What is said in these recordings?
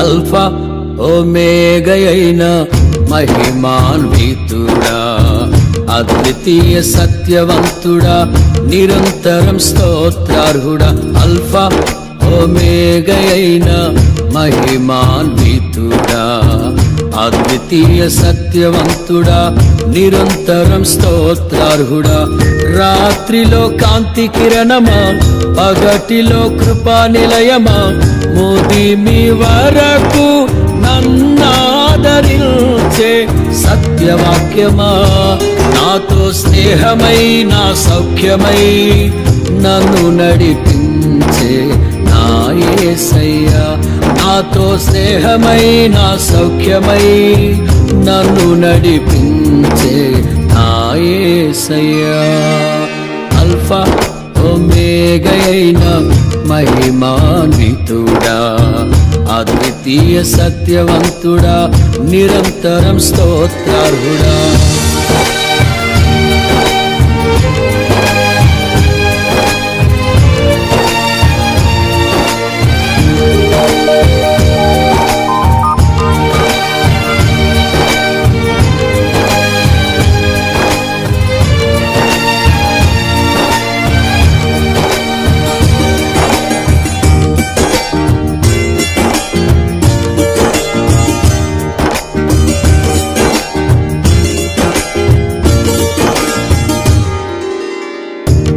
Alpha ఓమేగయైన మహిమాన్వితుడా, అద్వితీయ సత్యవంతుడా, నిరంతరం స్తోత్రార్హుడా. Alpha ఓమేగయైన మహిమాన్వితుడా, అద్వితీయ సత్యవంతుడా, నిరంతరం స్తోత్రార్హుడా. రాత్రిలో కాంతి కిరణమా, పగటిలో కృపా నిలయమా, ముదిమి వరకు నన్నాదరించే సత్యవాక్యమా, నాతో స్నేహమై నా సౌఖ్యమై నన్ను నడిపించే నా యేసయ్యా. నాతో స్నేహమై నా సౌఖ్యమై నన్ను నడిపించే నా యేసయ్యా. అల్ఫా ఓమేగయైన మహిమాన్వితుడా, అద్వితీయ సత్యవంతుడా, నిరంతరం స్తోత్రార్హుడా.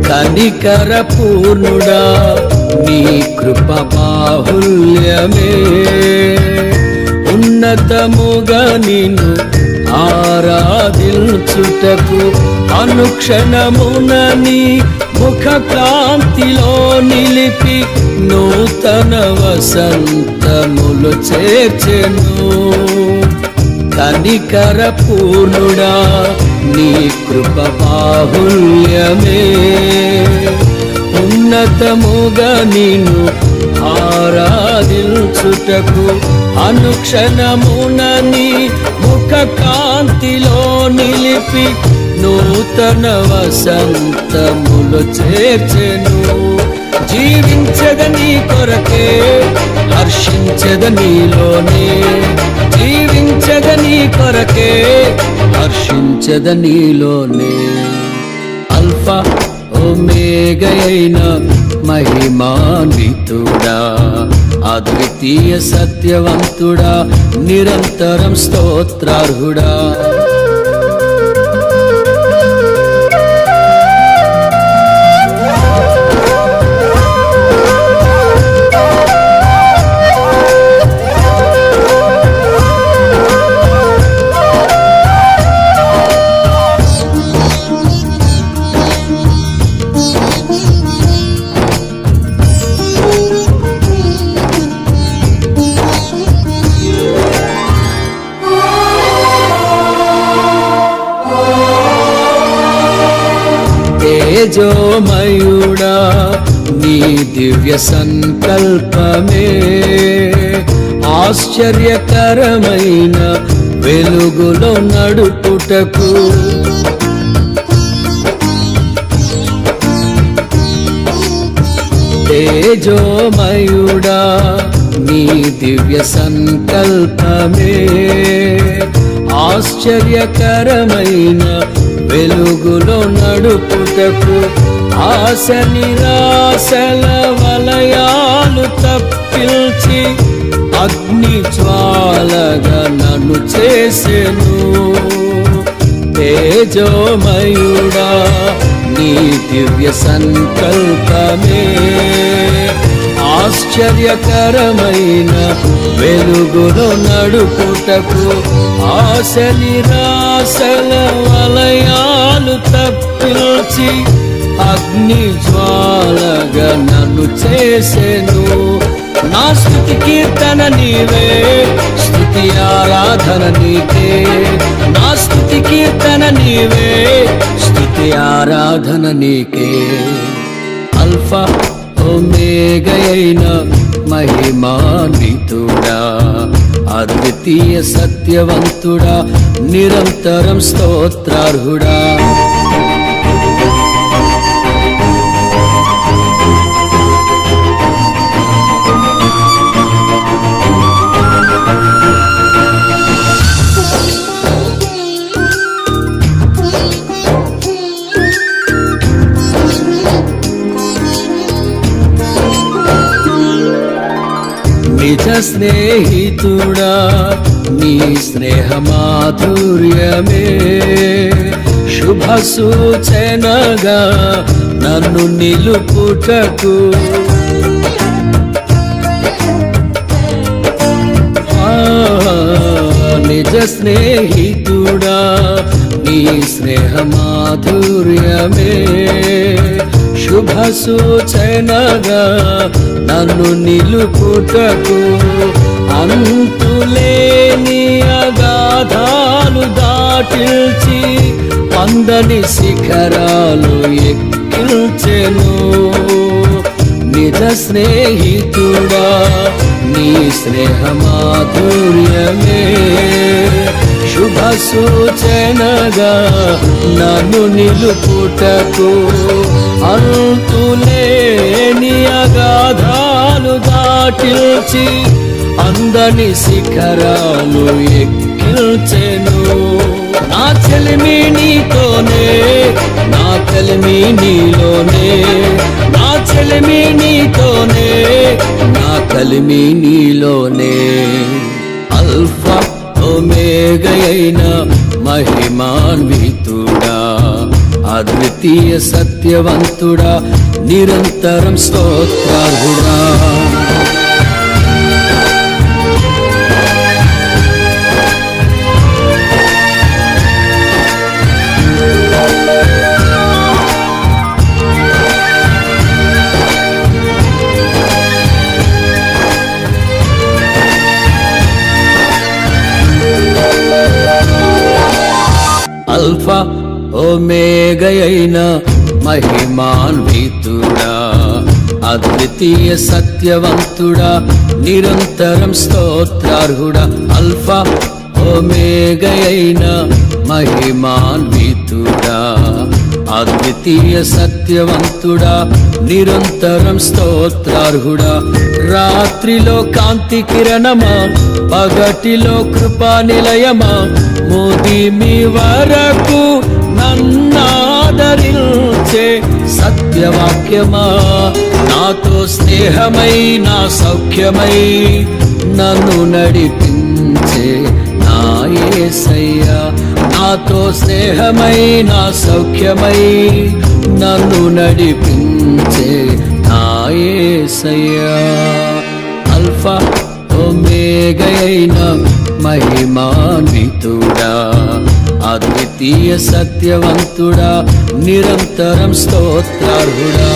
కనికర పూర్ణుడా, నీ కృప బాహుల్యమే, ఉన్నతముగా నిన్ను ఆరాధించుటకు అనుక్షణమున నీ ముఖ కాంతిలో నిలిపి నూతన వసంతములు చేర్చెను. కనికర పూర్ణుడా, నీ కృప బాహుల్యమే, ఉన్నతముగా నిన్ను ఆరాధించుటకు అనుక్షణమున నీ ముఖ కాంతిలో నిలిపి నూతన వసంతములు చేర్చెను. జీవించద నీ కొరకే, హర్షించద నీలోనే, జీవించద నీ కొరకే, హర్షించద నీలోనే. అల్ఫా ఓమేగయైన మహిమాన్వితుడా, అద్వితీయ సత్యవంతుడా, నిరంతరం స్తోత్రార్హుడా. తేజోమయుడా, నీ దివ్య సంకల్పమే, ఆశ్చర్యకరమైన వెలుగులో నడుపుటకు తేజోమయుడా, నీ దివ్య సంకల్పమే, ఆశ్చర్యకరమైన వెలుగులో నడుపుటకు ఆశ నిరాశల వలయాలు తప్పిల్చి అగ్ని జ్వాలగా నన్ను చేసెను. తేజోమయుడా, నీ దివ్య సంకల్పమే, ఆశ్చర్యకరమైన వెలుగులో నడుపుటకు ఆశ నిరాశల వలయాలు తప్పిల్చి అగ్ని జ్వాలగా నన్ను చేసెను. నా స్తుతి కీర్తన నీవే, స్తుతి ఆరాధన నీకే, నా స్తుతి కీర్తన నీవే, స్తుతి ఆరాధన నీకే. అల్ఫా ఒమేగయైన మహిమాన్వితుడా, అద్వితీయ సత్యవంతుడా, నిరంతరం స్తోత్రార్హుడా. నిజ స్నేహితుడా, నీ స్నేహ మాధుర్యమే శుభ సూచనగా నన్ను నిలుపుటకు. నిజ స్నేహితుడా, నీ స్నేహ మాధుర్యమే శుభ సూచనగా నన్ను నిలుపుటకు. అంతులేని అగాధాలు దాటిల్చి అందని శిఖరాలు ఎక్కిల్చెను. నిజ స్నేహితుడా, నీ స్నేహ మాధుర్యమే శుభ సూచనగా నన్ను నిలుపుటకు. అంతులేని అగాధాలు దాటిల్చి అందని శిఖరాలు ఎక్కిల్చెను. నా చెలిమి నీతోనే, నా కలిమి నీలోనే, నా చెలిమి నీతోనే, నా కలిమి నీలోనే. అల్ఫా ఒమేగయైన మహిమాన్వితుడా, అద్వితీయ సత్యవంతుడా, నిరంతరం స్తోత్రార్హుడా. అల్ఫా ఒమేగయైన మహిమాన్వితుడా, అద్వితీయ సత్యవంతుడా, నిరంతరం స్తోత్రార్హుడా. అల్ఫా ఒమేగయైన మహిమాన్వితుడా, అద్వితీయ సత్యవంతుడా, నిరంతరం స్తోత్రార్హుడా. రాత్రిలో కాంతి కిరణమా, పగటిలో కృపా నిలయమా, ముదిమి వరకు నన్నాదరించే సత్యవాక్యమా, నాతో స్నేహమై నా సౌఖ్యమై నన్ను నడిపించే నా యేసయ్యా. నాతో స్నేహమై నా సౌఖ్యమై నన్ను నడిపించే నా యేసయ్యా. అల్ఫా ఒమేగయైన మహిమాన్వితుడా, అద్వితీయ సత్యవంతుడా, నిరంతరం స్తోత్రార్హుడా.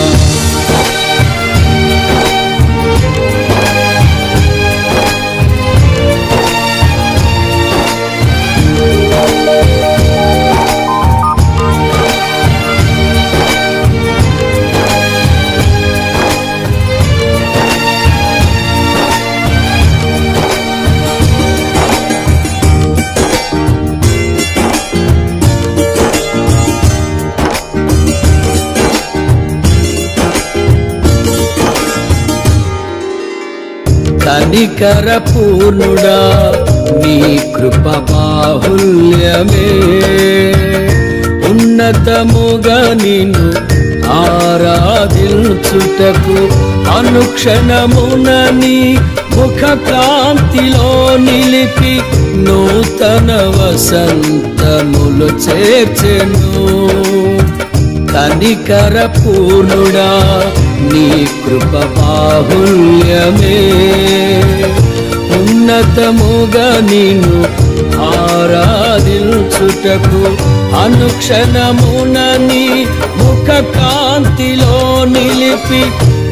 కనికర పూర్ణుడా, నీ కృప బాహుల్యమే ఉన్నతముగా నిన్ను ఆరాధించుటకు. అనుక్షణమున నీ ముఖ కాంతిలో నిలిపి నూతన వసంతములు చేర్చెను. కనికర పూర్ణుడా, నీ కృప బాహుల్యమే ఉన్నతముగా నిన్ను ఆరాధించుటకు. అనుక్షణమున నీ ముఖ కాంతిలో నిలిపి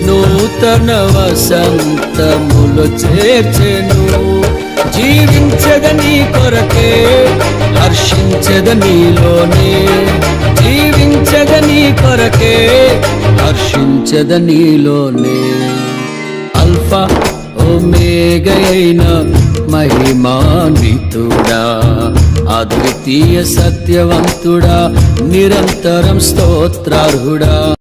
నూతన వసంతములు చేర్చెను. జీవించద నీ కొరకే, హర్షించద నీలోనే, జీవించద స్తుతించద నీ కొరకే హర్షించద నీలోనే అల్ఫా ఓమేగయైన మహిమాన్వితుడా అద్వితీయ సత్యవంతుడా నిరంతరం స్తోత్రార్హుడా